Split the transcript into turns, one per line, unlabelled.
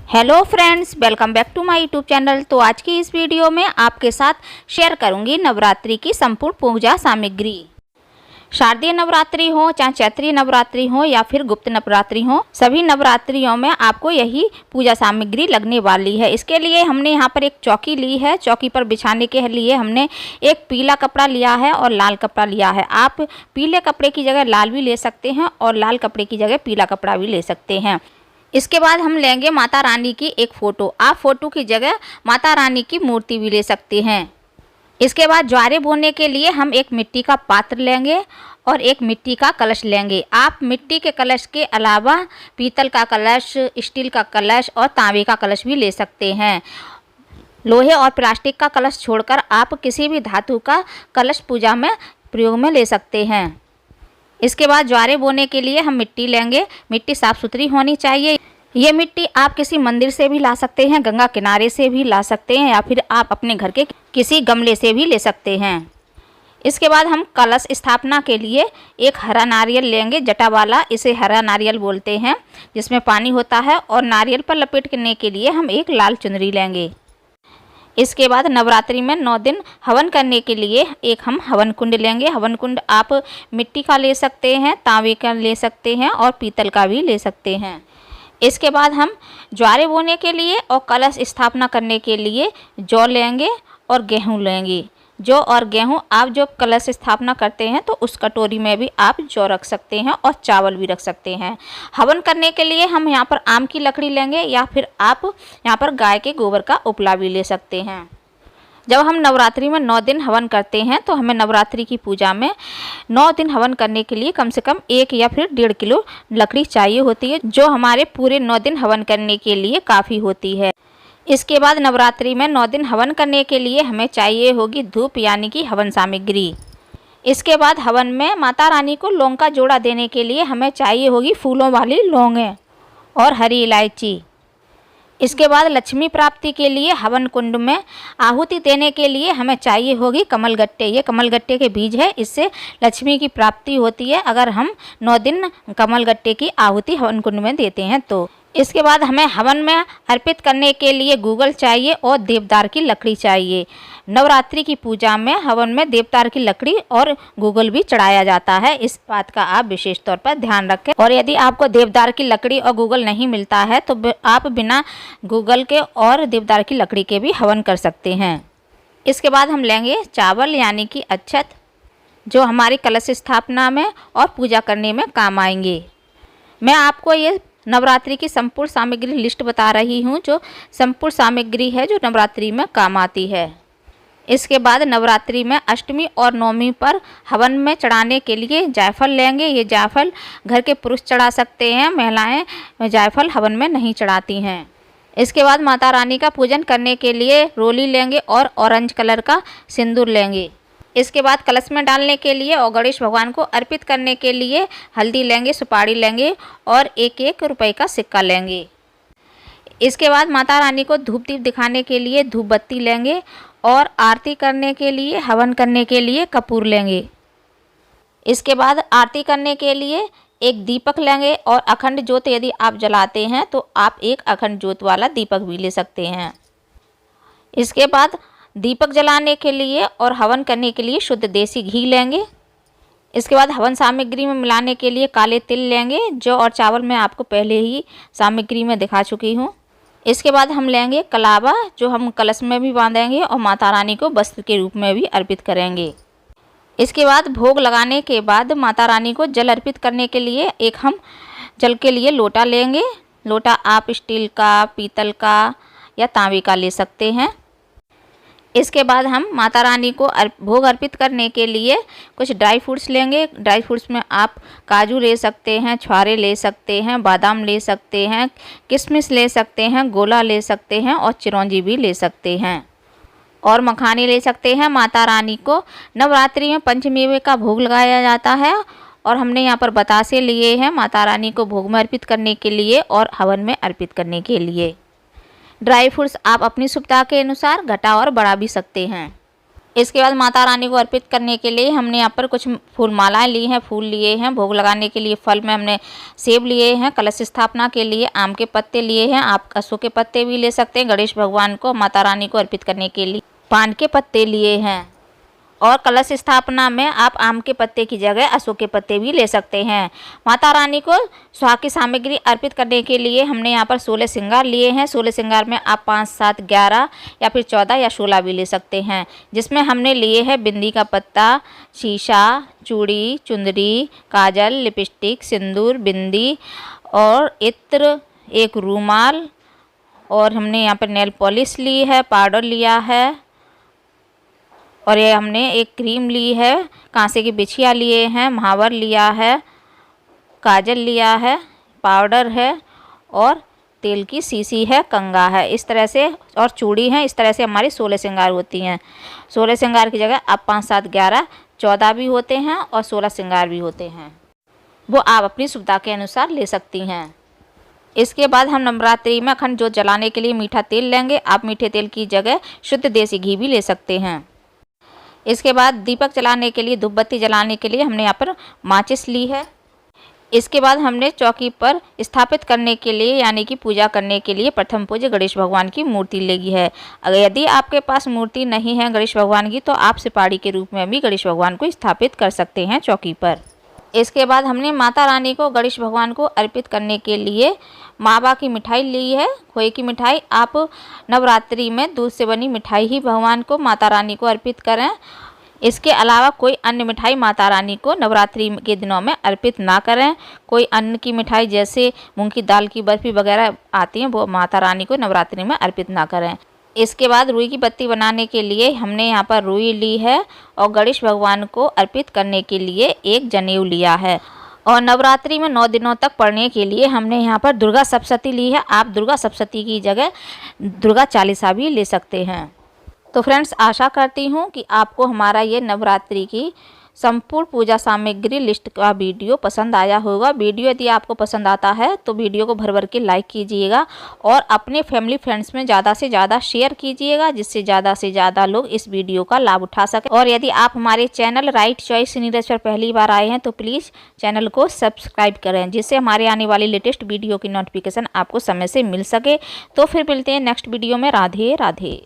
Hello friends, welcome back to my YouTube channel. तो आज की इस वीडियो में आपके साथ शेयर करूंगी नवरात्रि की संपूर्ण पूजा सामग्री। शारदीय नवरात्रि हो, चाहे चैत्रीय नवरात्रि हो या फिर गुप्त नवरात्रि हो, सभी नवरात्रियों में आपको यही पूजा सामग्री लगने वाली है। इसके लिए हमने यहाँ पर एक चौकी ली है। चौकी पर बिछाने के लिए हमने एक पीला कपड़ा लिया है और लाल कपड़ा लिया है। आप पीले कपड़े की जगह लाल भी ले सकते हैं और लाल कपड़े की जगह पीला कपड़ा भी ले सकते हैं। इसके बाद हम लेंगे माता रानी की एक फ़ोटो। आप फ़ोटो की जगह माता रानी की मूर्ति भी ले सकते हैं। इसके बाद ज्वारे बोने के लिए हम एक मिट्टी का पात्र लेंगे और एक मिट्टी का कलश लेंगे। आप मिट्टी के कलश के अलावा पीतल का कलश, स्टील का कलश और तांबे का कलश भी ले सकते हैं। लोहे और प्लास्टिक का कलश छोड़कर आप किसी भी धातु का कलश पूजा में प्रयोग में ले सकते हैं। इसके बाद ज्वारे बोने के लिए हम मिट्टी लेंगे। मिट्टी साफ़ सुथरी होनी चाहिए। ये मिट्टी आप किसी मंदिर से भी ला सकते हैं, गंगा किनारे से भी ला सकते हैं या फिर आप अपने घर के किसी गमले से भी ले सकते हैं। इसके बाद हम कलश स्थापना के लिए एक हरा नारियल लेंगे, जटा वाला, इसे हरा नारियल बोलते हैं, जिसमें पानी होता है। और नारियल पर लपेटने के लिए हम एक लाल चुनरी लेंगे। इसके बाद नवरात्रि में 9 दिन हवन करने के लिए एक हम हवन कुंड लेंगे। हवन कुंड आप मिट्टी का ले सकते हैं, तांबे का ले सकते हैं और पीतल का भी ले सकते हैं। इसके बाद हम ज्वारे बोने के लिए और कलश स्थापना करने के लिए जौ लेंगे और गेहूं लेंगे। जौ और गेहूं आप जो कलश स्थापना करते हैं तो उस कटोरी में भी आप जौ रख सकते हैं और चावल भी रख सकते हैं। हवन करने के लिए हम यहाँ पर आम की लकड़ी लेंगे या फिर आप यहाँ पर गाय के गोबर का उपला भी ले सकते हैं। जब हम नवरात्रि में 9 दिन हवन करते हैं तो हमें नवरात्रि की पूजा में 9 दिन हवन करने के लिए कम से कम 1 या फिर 1.5 किलो लकड़ी चाहिए होती है, जो हमारे पूरे 9 दिन हवन करने के लिए काफ़ी होती है। इसके बाद नवरात्रि में 9 दिन हवन करने के लिए हमें चाहिए होगी धूप, यानी कि हवन सामग्री। इसके बाद हवन में माता रानी को लौंग का जोड़ा देने के लिए हमें चाहिए होगी फूलों वाली लौंगें और हरी इलायची। इसके बाद लक्ष्मी प्राप्ति के लिए हवन कुंड में आहुति देने के लिए हमें चाहिए होगी कमलगट्टे। ये कमलगट्टे के बीज है, इससे लक्ष्मी की प्राप्ति होती है अगर हम 9 दिन कमलगट्टे की आहुति हवन कुंड में देते हैं तो। इसके बाद हमें हवन में अर्पित करने के लिए गूगल चाहिए और देवदार की लकड़ी चाहिए। नवरात्रि की पूजा में हवन में देवदार की लकड़ी और गूगल भी चढ़ाया जाता है, इस बात का आप विशेष तौर पर ध्यान रखें। और यदि आपको देवदार की लकड़ी और गूगल नहीं मिलता है तो आप बिना गूगल के और देवदार की लकड़ी के भी हवन कर सकते हैं। इसके बाद हम लेंगे चावल, यानी कि अक्षत, जो हमारी कलश स्थापना में और पूजा करने में काम आएंगे। मैं आपको ये नवरात्रि की संपूर्ण सामग्री लिस्ट बता रही हूँ, जो संपूर्ण सामग्री है जो नवरात्रि में काम आती है। इसके बाद नवरात्रि में अष्टमी और नवमी पर हवन में चढ़ाने के लिए जायफल लेंगे। ये जायफल घर के पुरुष चढ़ा सकते हैं, महिलाएं जायफल हवन में नहीं चढ़ाती हैं। इसके बाद माता रानी का पूजन करने के लिए रोली लेंगे और ऑरेंज कलर का सिंदूर लेंगे। इसके बाद कलश में डालने के लिए और गणेश भगवान को अर्पित करने के लिए हल्दी लेंगे, सुपारी लेंगे और 1-1 रुपए का सिक्का लेंगे। इसके बाद माता रानी को धूप दीप दिखाने के लिए धूप बत्ती लेंगे और आरती करने के लिए, हवन करने के लिए कपूर लेंगे। इसके बाद आरती करने के लिए एक दीपक लेंगे और अखंड ज्योत यदि आप जलाते हैं तो आप एक अखंड ज्योत वाला दीपक भी ले सकते हैं। इसके बाद दीपक जलाने के लिए और हवन करने के लिए शुद्ध देसी घी लेंगे। इसके बाद हवन सामग्री में मिलाने के लिए काले तिल लेंगे। जौ और चावल मैं आपको पहले ही सामग्री में दिखा चुकी हूँ। इसके बाद हम लेंगे कलावा, जो हम कलश में भी बांधेंगे और माता रानी को वस्त्र के रूप में भी अर्पित करेंगे। इसके बाद भोग लगाने के बाद माता रानी को जल अर्पित करने के लिए एक हम जल के लिए लोटा लेंगे। लोटा आप स्टील का, पीतल का या तांबे का ले सकते हैं। इसके बाद हम माता रानी को भोग अर्पित करने के लिए कुछ ड्राई फ्रूट्स लेंगे। ड्राई फ्रूट्स में आप काजू ले सकते हैं, छुआरे ले सकते हैं, बादाम ले सकते हैं, किशमिश ले सकते हैं, गोला ले सकते हैं और चिरौंजी भी ले सकते हैं और मखाने ले सकते हैं। माता रानी को नवरात्रि में पंचमेवे का भोग लगाया जाता है और हमने यहाँ पर बतासे लिए हैं माता रानी को भोग में अर्पित करने के लिए और हवन में अर्पित करने के लिए। ड्राई फ्रूट्स आप अपनी सुविधा के अनुसार घटा और बढ़ा भी सकते हैं। इसके बाद माता रानी को अर्पित करने के लिए हमने यहाँ पर कुछ फूल मालाएँ ली हैं, फूल लिए हैं। भोग लगाने के लिए फल में हमने सेब लिए हैं। कलश स्थापना के लिए आम के पत्ते लिए हैं, आप अशोक के पत्ते भी ले सकते हैं। गणेश भगवान को माता रानी को अर्पित करने के लिए पान के पत्ते लिए हैं। और कलश स्थापना में आप आम के पत्ते की जगह अशोक के पत्ते भी ले सकते हैं। माता रानी को सुहाग की सामग्री अर्पित करने के लिए हमने यहाँ पर 16 श्रृंगार लिए हैं। 16 श्रृंगार में आप 5, 7, 11 या फिर 14 या 16 भी ले सकते हैं, जिसमें हमने लिए हैं बिंदी का पत्ता, शीशा, चूड़ी, चुंदरी, काजल, लिपस्टिक, सिंदूर, बिंदी और इत्र, एक रूमाल, और हमने यहाँ पर नेल पॉलिश ली है, पाउडर लिया है, और ये हमने एक क्रीम ली है, कांसे की बिछिया लिए हैं, महावर लिया है, काजल लिया है, पाउडर है और तेल की शीशी है, कंघा है। इस तरह से और चूड़ी है। इस तरह से हमारी 16 श्रृंगार होती हैं। 16 श्रृंगार की जगह आप 5, 7, 11, 14 भी होते हैं और 16 श्रृंगार भी होते हैं, वो आप अपनी सुविधा के अनुसार ले सकती हैं। इसके बाद हम नवरात्रि में अखंड ज्योत जलाने के लिए मीठा तेल लेंगे। आप मीठे तेल की जगह शुद्ध देसी घी भी ले सकते हैं। इसके बाद दीपक जलाने के लिए, धूप बत्ती जलाने के लिए हमने यहाँ पर माचिस ली है। इसके बाद हमने चौकी पर स्थापित करने के लिए यानी कि पूजा करने के लिए प्रथम पूज्य गणेश भगवान की मूर्ति ली है। अगर यदि आपके पास मूर्ति नहीं है गणेश भगवान की, तो आप सिपाड़ी के रूप में भी गणेश भगवान को स्थापित कर सकते हैं चौकी पर। इसके बाद हमने माता रानी को गणेश भगवान को अर्पित करने के लिए मावा की मिठाई ली है, खोए की मिठाई। आप नवरात्रि में दूध से बनी मिठाई ही भगवान को, माता रानी को अर्पित करें। इसके अलावा कोई अन्य मिठाई माता रानी को नवरात्रि के दिनों में अर्पित ना करें। कोई अन्य की मिठाई जैसे मूंग की दाल की बर्फ़ी वगैरह आती हैं, वो माता रानी को नवरात्रि में अर्पित ना करें। इसके बाद रुई की बत्ती बनाने के लिए हमने यहाँ पर रुई ली है और गणेश भगवान को अर्पित करने के लिए एक जनेऊ लिया है। और नवरात्रि में 9 दिनों तक पढ़ने के लिए हमने यहाँ पर दुर्गा सप्तशती ली है। आप दुर्गा सप्तशती की जगह दुर्गा चालीसा भी ले सकते हैं। तो फ्रेंड्स, आशा करती हूँ कि आपको हमारा ये नवरात्रि की संपूर्ण पूजा सामग्री लिस्ट का वीडियो पसंद आया होगा। वीडियो यदि आपको पसंद आता है तो वीडियो को भर भर के लाइक कीजिएगा और अपने फैमिली फ्रेंड्स में ज़्यादा से ज़्यादा शेयर कीजिएगा, जिससे ज़्यादा से ज़्यादा लोग इस वीडियो का लाभ उठा सकें। और यदि आप हमारे चैनल राइट चॉइस नीरज पर पहली बार आए हैं तो प्लीज़ चैनल को सब्सक्राइब करें, जिससे हमारे आने वाली लेटेस्ट वीडियो की नोटिफिकेशन आपको समय से मिल सके। तो फिर मिलते हैं नेक्स्ट वीडियो में। राधे राधे।